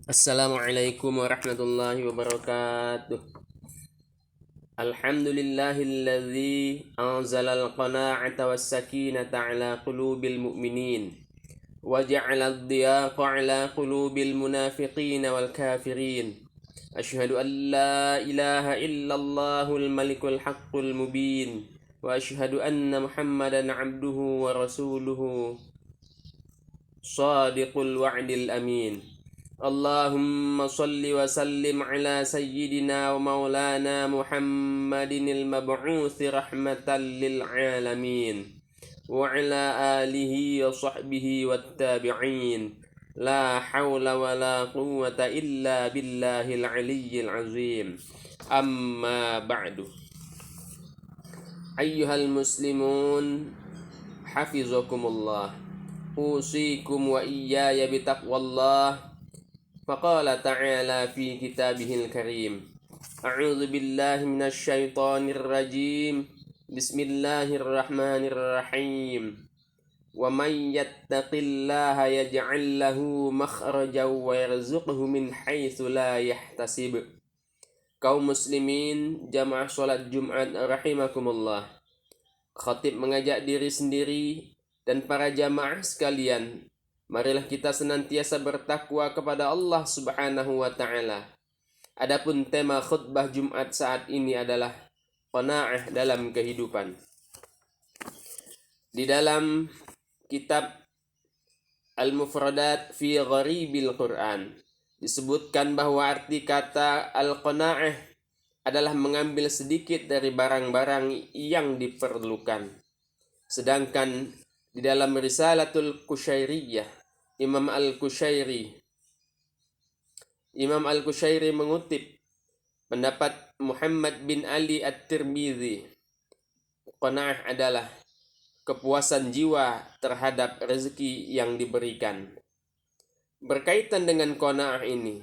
Assalamualaikum warahmatullahi wabarakatuh. Alhamdulillahilladzi anzalal qana'ata was sakinata ala qulubil mu'minin wa ja'ala ad-diyaqa ala qulubil munafiqin wal kafirin. Asyhadu an la ilaha illallahul malikul haqqul mubin wa asyhadu anna Muhammadan abduhu wa rasuluhu shadiqul wa'dil amin. Allahumma salli wa sallim ala sayyidina wa maulana Muhammadin al-mab'uthi rahmatan lil alamin wa ala alihi wa sahbihi wat tabi'in. La hawla wa la quwwata illa billahil aliyyil azim. Amma ba'du. Ayyuhal muslimun, hafizakumullah. Usikum wa iyaya bitaqwallah. Faqala ta'ala fi kitabihil karim. A'udzu billahi minasy syaithanir rajim. Bismillahirrahmanirrahim. Wa may yattaqillaha yaj'al lahu makhrajan wa yarzuqhu min haitsu la yahtasib. Kaum muslimin jamaah salat Jumat rahimakumullah. Khatib mengajak diri sendiri dan para jamaah sekalian, marilah kita senantiasa bertakwa kepada Allah Subhanahu wa taala. Adapun tema khutbah Jumat saat ini adalah qanaah dalam kehidupan. Di dalam kitab Al-Mufradat fi Gharibil Quran disebutkan bahwa arti kata al-qanaah adalah mengambil sedikit dari barang-barang yang diperlukan. Sedangkan di dalam Risalatul Qushairiyah, Imam Al-Qushairi mengutip pendapat Muhammad bin Ali At-Tirmidzi. Qanaah adalah kepuasan jiwa terhadap rezeki yang diberikan. Berkaitan dengan qanaah ini,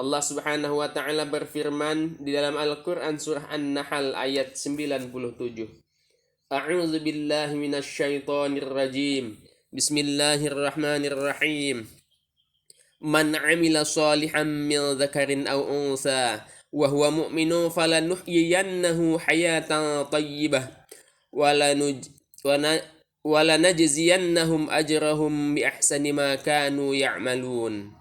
Allah Subhanahu wa taala berfirman di dalam Al-Qur'an surah An-Nahl ayat 97. A'udzu billahi minasy syaithanir rajim. Bismillahirrahmanirrahim. Man 'amila shalihan min dzakarin aw untha wa huwa mu'minun falanuhyiyannahu hayatan thayyibah wa lanajziyannahum ajrahum bi ahsani ma kanu ya'malun.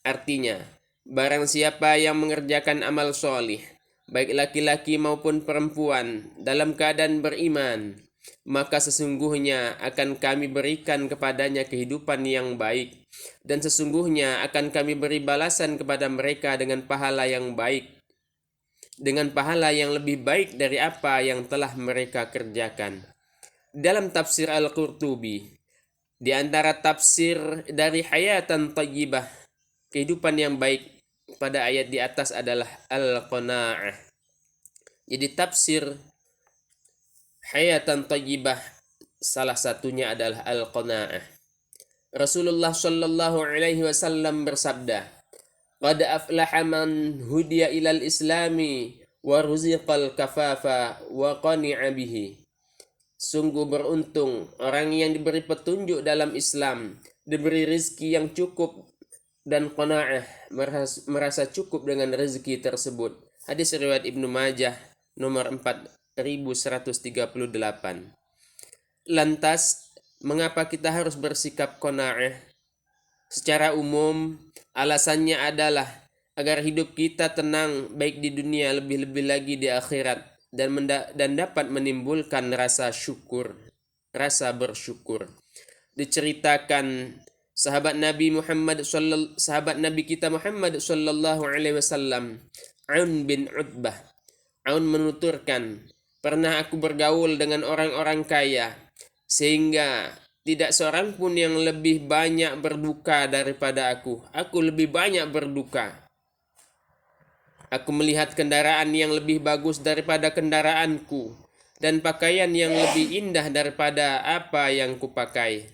Artinya, barang siapa yang mengerjakan amal solih, baik laki-laki maupun perempuan, dalam keadaan beriman, maka sesungguhnya akan kami berikan kepadanya kehidupan yang baik, dan sesungguhnya akan kami beri balasan kepada mereka dengan pahala yang baik, dengan pahala yang lebih baik dari apa yang telah mereka kerjakan. Dalam tafsir Al-Qurtubi, di antara tafsir dari hayatan thayyibah, kehidupan yang baik, pada ayat di atas adalah al-qanaah. Jadi tafsir hayatan thayyibah salah satunya adalah al-qanaah. Rasulullah sallallahu alaihi wasallam bersabda, "Qad aflaha man hudiya ilal islami wa ruziqal kafafa wa qani'a bihi." Sungguh beruntung orang yang diberi petunjuk dalam Islam, diberi rezeki yang cukup dan qanaah, merasa cukup dengan rezeki tersebut. Hadis riwayat Ibnu Majah nomor 4138. Lantas, mengapa kita harus bersikap qanaah? Secara umum, alasannya adalah agar hidup kita tenang baik di dunia, lebih-lebih lagi di akhirat, dan dapat menimbulkan rasa bersyukur. Diceritakan sahabat Nabi kita Muhammad sallallahu alaihi wasallam, Aun bin Utbah. Aun menuturkan, pernah aku bergaul dengan orang-orang kaya, sehingga tidak seorang pun yang lebih banyak berduka daripada aku. Aku lebih banyak berduka. Aku melihat kendaraan yang lebih bagus daripada kendaraanku, dan pakaian yang lebih indah daripada apa yang kupakai.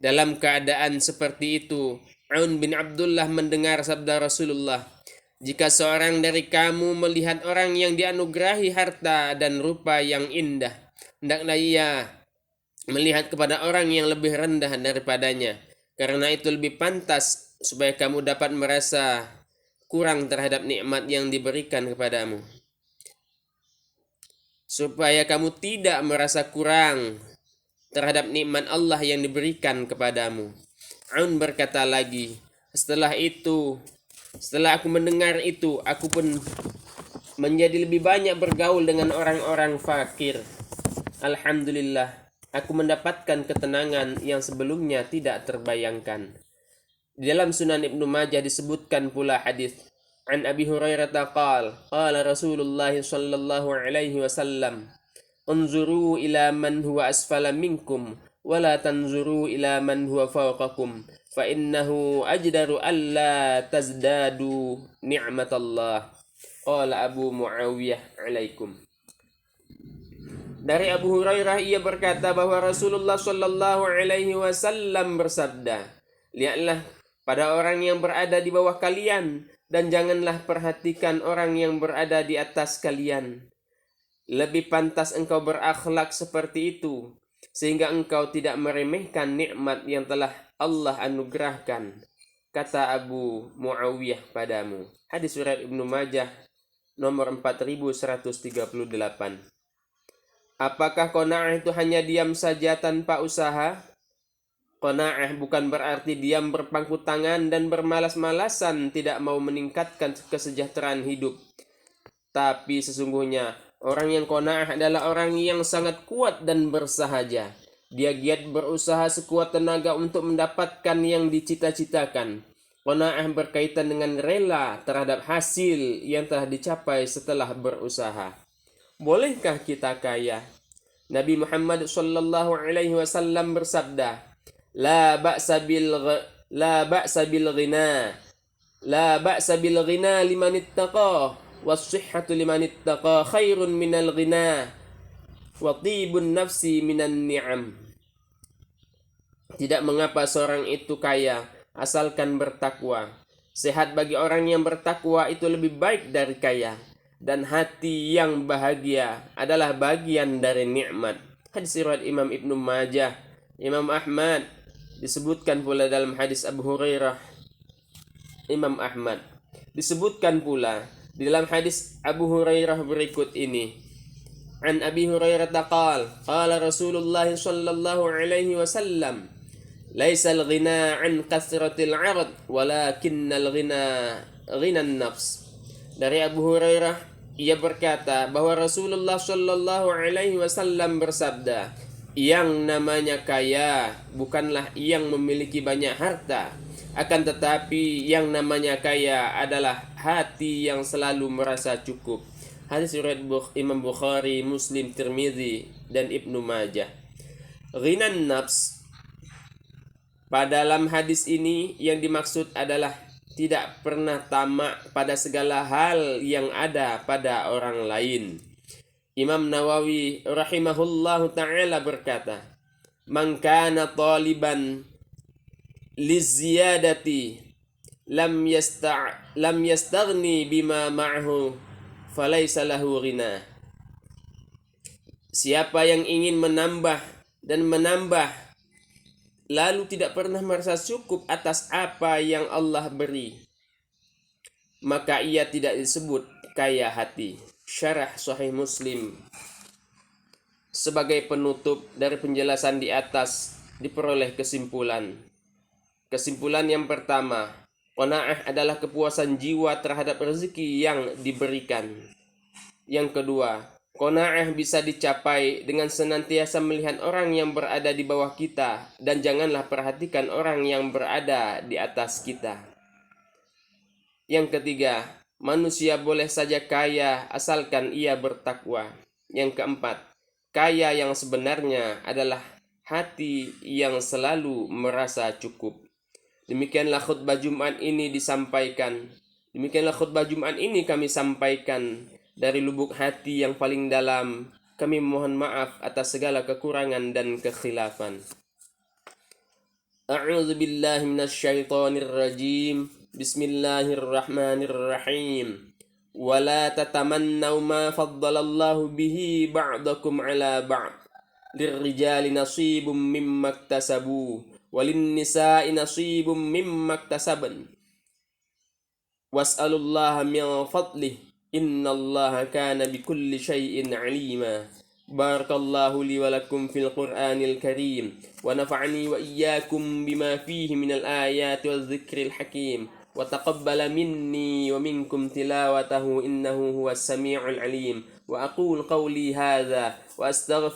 Dalam keadaan seperti itu, Aun bin Abdullah mendengar sabda Rasulullah, "Jika seorang dari kamu melihat orang yang dianugerahi harta dan rupa yang indah, hendaklah ia melihat kepada orang yang lebih rendah daripadanya, karena itu lebih pantas supaya kamu dapat merasa kurang terhadap nikmat yang diberikan kepadamu. Supaya kamu tidak merasa kurang terhadap nikmat Allah yang diberikan kepadamu. Aun berkata lagi, setelah aku mendengar itu, aku pun menjadi lebih banyak bergaul dengan orang-orang fakir. Alhamdulillah, aku mendapatkan ketenangan yang sebelumnya tidak terbayangkan. Di dalam Sunan Ibnu Majah disebutkan pula hadis an Abi Hurairah qala Rasulullah sallallahu alaihi wasallam unzuru ila man huwa asfala minkum wa la tanzuru ila man huwa fawqakum fa innahu ajdaru alla tazdadu ni'matallah. Qala Abu Muawiyah alaikum. Dari Abu Hurairah ia berkata bahwa Rasulullah sallallahu alaihi wasallam bersabda, lihatlah pada orang yang berada di bawah kalian dan janganlah perhatikan orang yang berada di atas kalian. Lebih pantas engkau berakhlak seperti itu sehingga engkau tidak meremehkan nikmat yang telah Allah anugerahkan, kata Abu Muawiyah padamu. Hadis riwayat Ibnu Majah nomor 4138. Apakah qanaah itu hanya diam saja tanpa usaha? Qanaah bukan berarti diam berpangku tangan dan bermalas-malasan tidak mau meningkatkan kesejahteraan hidup. Tapi sesungguhnya orang yang qanaah adalah orang yang sangat kuat dan bersahaja. Dia giat berusaha sekuat tenaga untuk mendapatkan yang dicita-citakan. Qanaah berkaitan dengan rela terhadap hasil yang telah dicapai setelah berusaha. Bolehkah kita kaya? Nabi Muhammad sallallahu alaihi wasallam bersabda, La ba'sa bil ghina. La ba'sa bil ghina liman ittaqa, was-sihhatu liman ittaqa khairun minal ghina, wa tibun nafsi minan ni'am. Tidak mengapa seorang itu kaya, asalkan bertakwa. Sehat bagi orang yang bertakwa itu lebih baik dari kaya. Dan hati yang bahagia adalah bagian dari nikmat. Hadis riwayat Imam Ibnu Majah, Imam Ahmad. Disebutkan pula dalam hadis Abu Hurairah, Imam Ahmad. Disebutkan pula di dalam hadis Abu Hurairah berikut ini. An Abi Hurairah qala Rasulullah sallallahu alaihi wasallam, Laisal ghina an kathratil 'arad, walakinnal ghina ghinan nafs. Dari Abu Hurairah ia berkata bahwa Rasulullah Shallallahu Alaihi Wasallam bersabda, yang namanya kaya bukanlah yang memiliki banyak harta, akan tetapi yang namanya kaya adalah hati yang selalu merasa cukup. Hadis riwayat Imam Bukhari, Muslim, Tirmizi, dan Ibnu Majah. Ghinan nafs, pada dalam hadis ini yang dimaksud adalah tidak pernah tamak pada segala hal yang ada pada orang lain. Imam Nawawi rahimahullahu ta'ala berkata, Man kana taliban liziyadati lam yastaghni bima ma'hu falaysa lahu ghina. Siapa yang ingin menambah dan menambah lalu tidak pernah merasa cukup atas apa yang Allah beri, maka ia tidak disebut kaya hati. Syarah Sahih Muslim. Sebagai penutup dari penjelasan di atas diperoleh kesimpulan. Kesimpulan yang pertama, qanaah adalah kepuasan jiwa terhadap rezeki yang diberikan. Yang kedua, qanaah bisa dicapai dengan senantiasa melihat orang yang berada di bawah kita dan janganlah perhatikan orang yang berada di atas kita. Yang ketiga, manusia boleh saja kaya asalkan ia bertakwa. Yang keempat, kaya yang sebenarnya adalah hati yang selalu merasa cukup. Demikianlah khutbah Jumat ini kami sampaikan. Dari lubuk hati yang paling dalam, kami mohon maaf atas segala kekurangan dan kekhilafan. A'udzu billahi minasyaitonir rajim. Bismillahirrahmanirrahim. Wala tatamannaw ma faddalallahu bihi ba'dakum ala ba'd. Lirrijali nasibum mimma iktasabu وللنساء نصيب مما اكتسبن واسألوا الله من فضله إن الله كان بكل شيء عليما. بارك الله لي ولكم في القرآن الكريم ونفعني وإياكم بما فيه من الآيات والذكر الحكيم وتقبل مني ومنكم تلاوته إنه هو السميع العليم. وأقول قولي هذا وأستغفر